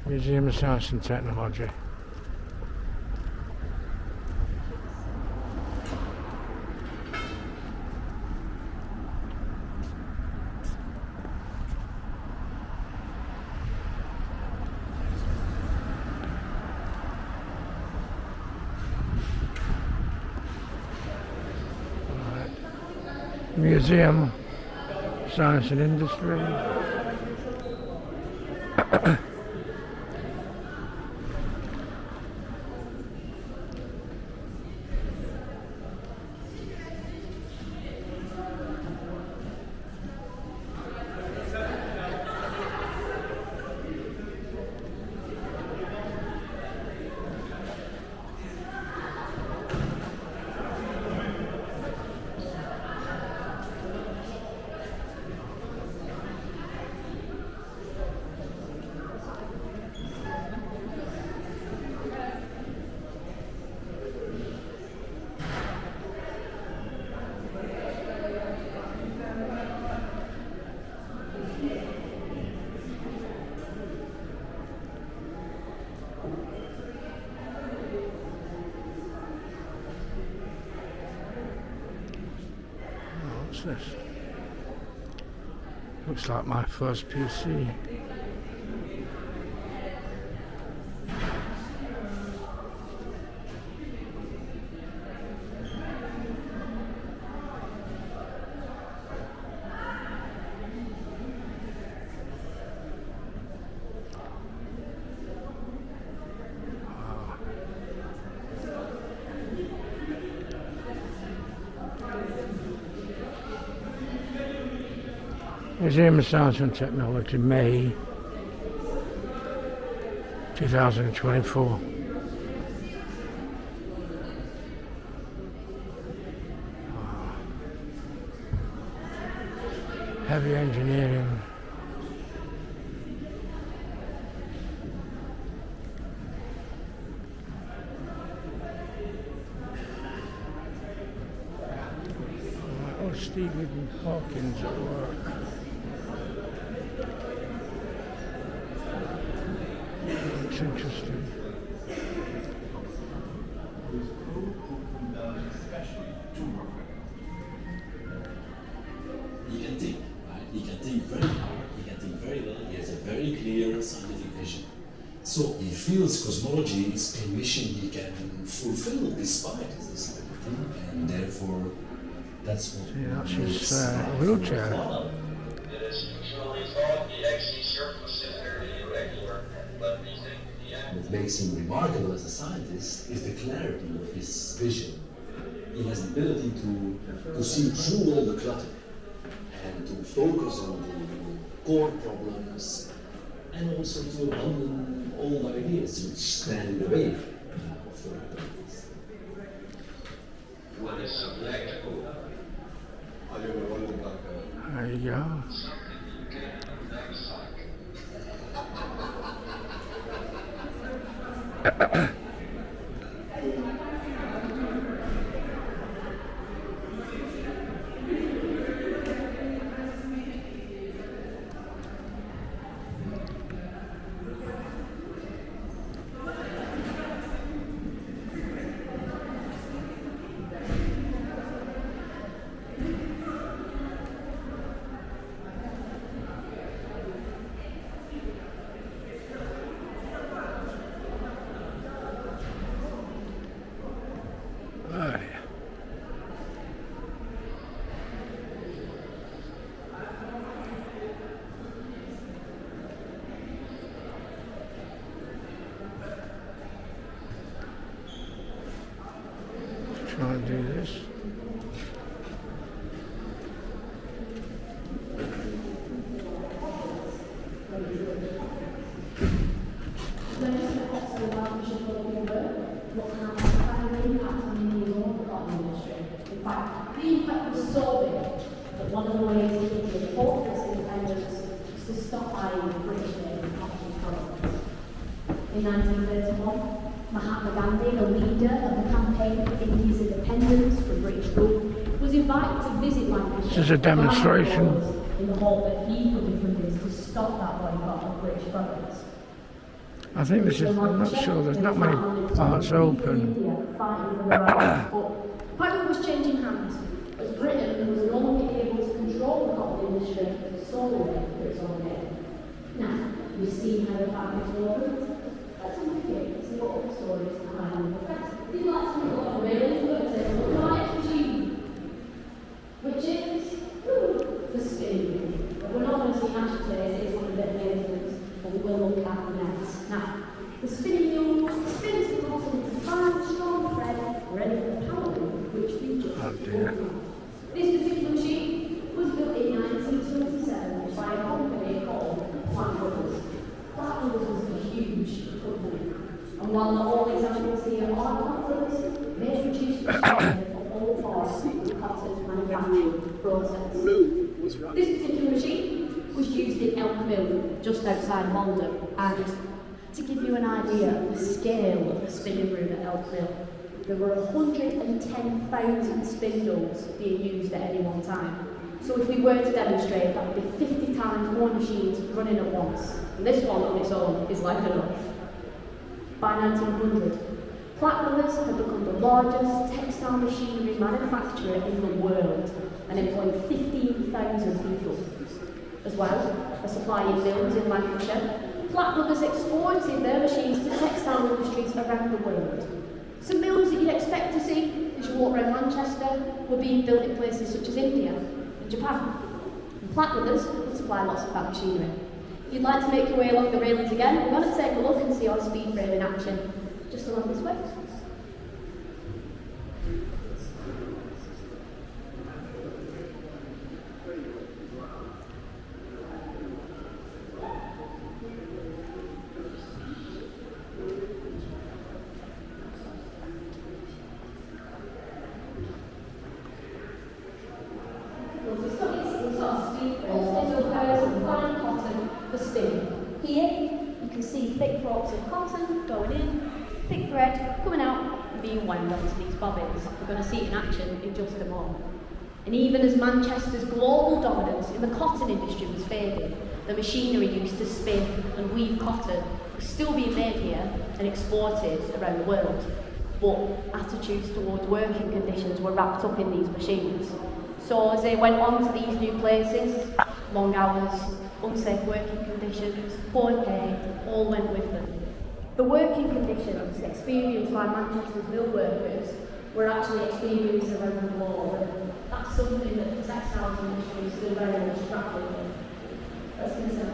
Museum of Science and Technology. Museum, Science and Industry. What's this? Looks like my first PC. Museum of Science and Technology, May 2024. Heavy engineering. Oh, Stephen Hawkins at work. Looks interesting. He can think, right? He can think very hard, he can think very well, he has a very clear scientific vision. So he feels cosmology is a mission he can fulfill despite his disability, and therefore that's what See, that's his wheelchair. What makes him remarkable as a scientist is the clarity of his vision. He has the ability to see through all the clutter and to focus on the core problems and also to abandon old ideas which stand in the way of further ideas. What is subjective? There you go. Try and do this. One of the ways that India fought for its independence was to stop buying British made and cotton products. In 1931, Mahatma Gandhi, the leader of the campaign for India's independence from British rule, was invited to visit Lancashire. This is a demonstration. In the hope that he could be convinced to stop that boycott of British products. I think this is, I'm not sure, there's not many parts open. Platinum was changing hands, as Britain was no longer able to control the cotton industry solely for its own gain. Now, we've seen how the fabrics were opened. Let's look at it, see what other stories are behind the effects. If you'd like to look at what really look at it, look at our next machine, which is the spinning. But we're not going to see much today, it's one of the maintenance, but we will look at the next. Now, the spinning wheel spins the cotton into fine, strong thread, ready for the power which we just This particular machine was built in 1927 by a company called Platt Brothers. Platt Brothers was a huge company, and while not all examples here are conference, they produced machinery for all parts of the cotton manufacturing process. This particular machine was used in Elk Mill, just outside Malden, and to give you an idea of the scale of the spinning room at Elk Mill, there were 110,000 spindles being used at any one time. So if we were to demonstrate, that would be 50 times more machines running at once. And this one on its own is like enough. By 1900, Platt Brothers had become the largest textile machinery manufacturer in the world and employed 15,000 people. As well as supplying mills in Lancashire, Platt Brothers exported their machines to textile industries around the world. Some mills that you'd expect to see as you walk around Manchester were being built in places such as India and Japan. And Platt Brothers would supply lots of that machinery. If you'd like to make your way along the railings again, we're going to take a look and see our speed frame in action just along this way. Here, you can see thick ropes of cotton going in, thick thread coming out and being wound onto these bobbins. We're going to see it in action in just a moment. And even as Manchester's global dominance in the cotton industry was fading, the machinery used to spin and weave cotton was still being made here and exported around the world. But attitudes towards working conditions were wrapped up in these machines. So as they went on to these new places, long hours, unsafe working conditions, poor pay, all went with them. The working conditions experienced by Manchester's mill workers were actually experienced around the globe, and that's something that the textiles industry is still very much grappling with. Let's consider.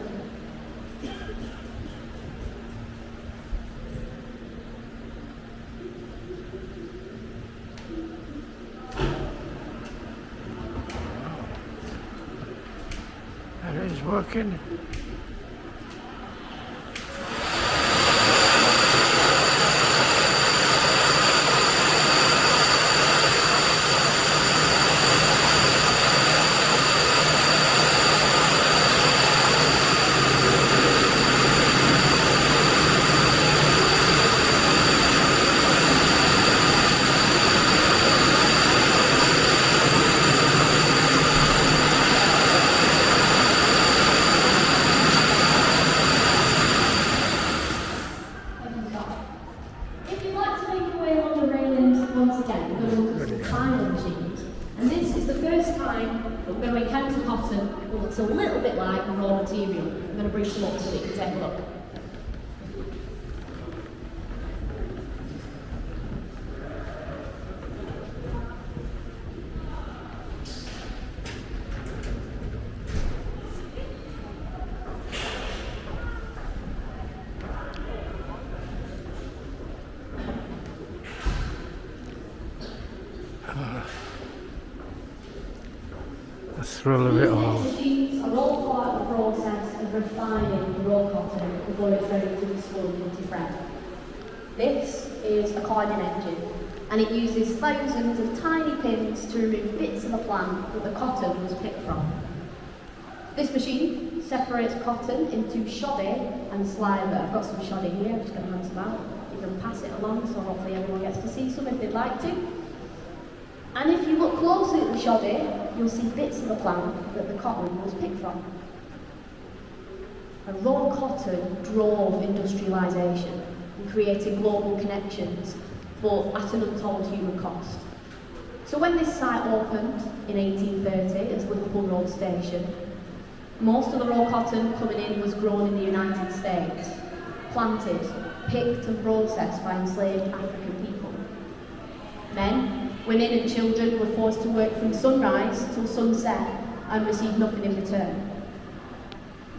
That is working. It's a little bit like raw material. I'm going to bring some up so that you can take a look. The thrill of it all. These are all part of the process of refining raw cotton before it's ready to be spun into thread. This is a carding engine, and it uses thousands of tiny pins to remove bits of the plant that the cotton was picked from. This machine separates cotton into shoddy and sliver. I've got some shoddy here, I'm just going to hand some out. You can pass it along so hopefully everyone gets to see some if they'd like to. And if you look closely at the shoddy, you'll see bits of the plant that the cotton was picked from. And raw cotton drove industrialisation and created global connections, but at an untold human cost. So when this site opened in 1830 as Liverpool Road Station, most of the raw cotton coming in was grown in the United States, planted, picked and processed by enslaved African people. Men, women and children were forced to work from sunrise till sunset and received nothing in return.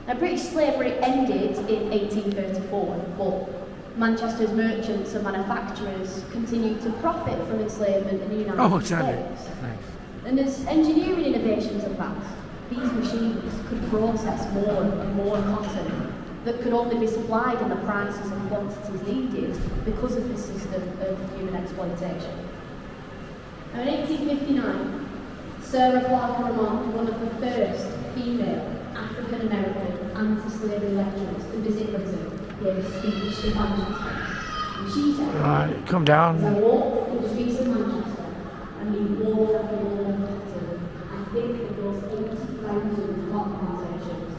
Now, British slavery ended in 1834, but Manchester's merchants and manufacturers continued to profit from enslavement in the United States. Thanks. And as engineering innovations advanced, these machines could process more and more cotton that could only be supplied in the prices and quantities needed because of this system of human exploitation. Now, in 1859, Sarah Clark Ramond, one of the first female African-American anti-slavery lecturers to visit Britain, gave a speech in Manchester. And she said, Right, come "As I down. walk through the streets of Manchester and we walk over the wall of cotton, I think of those 80,000 cotton plantations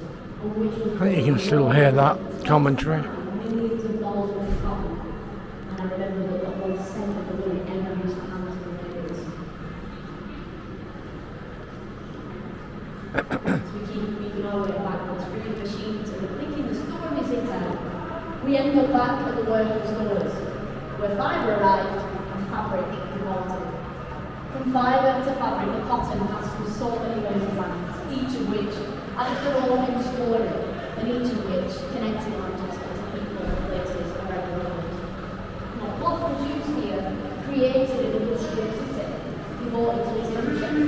on which was I think you can still hear that commentary. millions of dollars worth of cotton. And I remember that the whole scent of the money ever used to hand to the neighbours." So we keep moving our way backwards through the machines and thinking the storm is it out. We end up back at the workers' doors, where fibre arrived and fabric evolved. From fibre to fabric, the cotton passed through so many ways of life, each of which had their own story, and each of which connected Manchester to people and places around the world. Now, cloth produced here created an industrial city devoted to its function.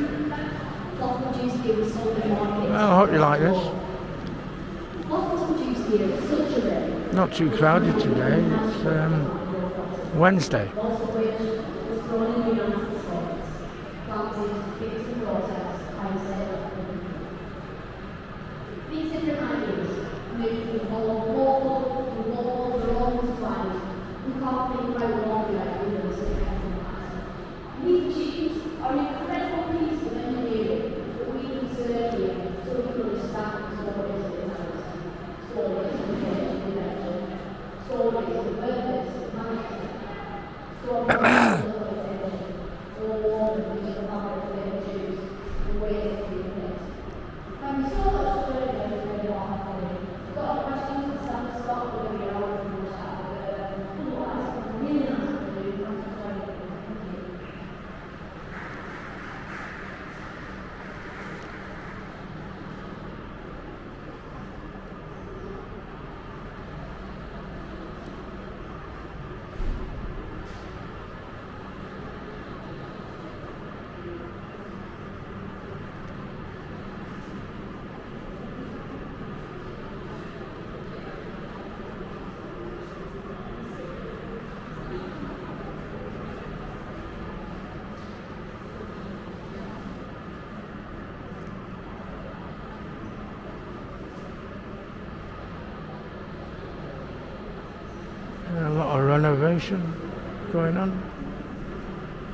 Cloth produced here was sold in markets. Well, I hope you like this. Cloth was produced here at such a rate. Not too crowded today. It's Wednesday. Most of which was grown in the United States, planted, picked and processed by enslaved people. These different ideas moved from local to global for all supplies. We can't think about longer with us in the past. These machines are an incredible piece of engineering that we can serve here so we can understand stories in house. Stories of change and invention. Stories of purpose and management. Stories of exploitation. All of which are part of their issues and ways of doing things. Thank you so much for joining us today. I've got a question to start with the hour from the chat. Otherwise, I'm really nice to do. Thanks for joining us. Thank you. A lot of renovation going on.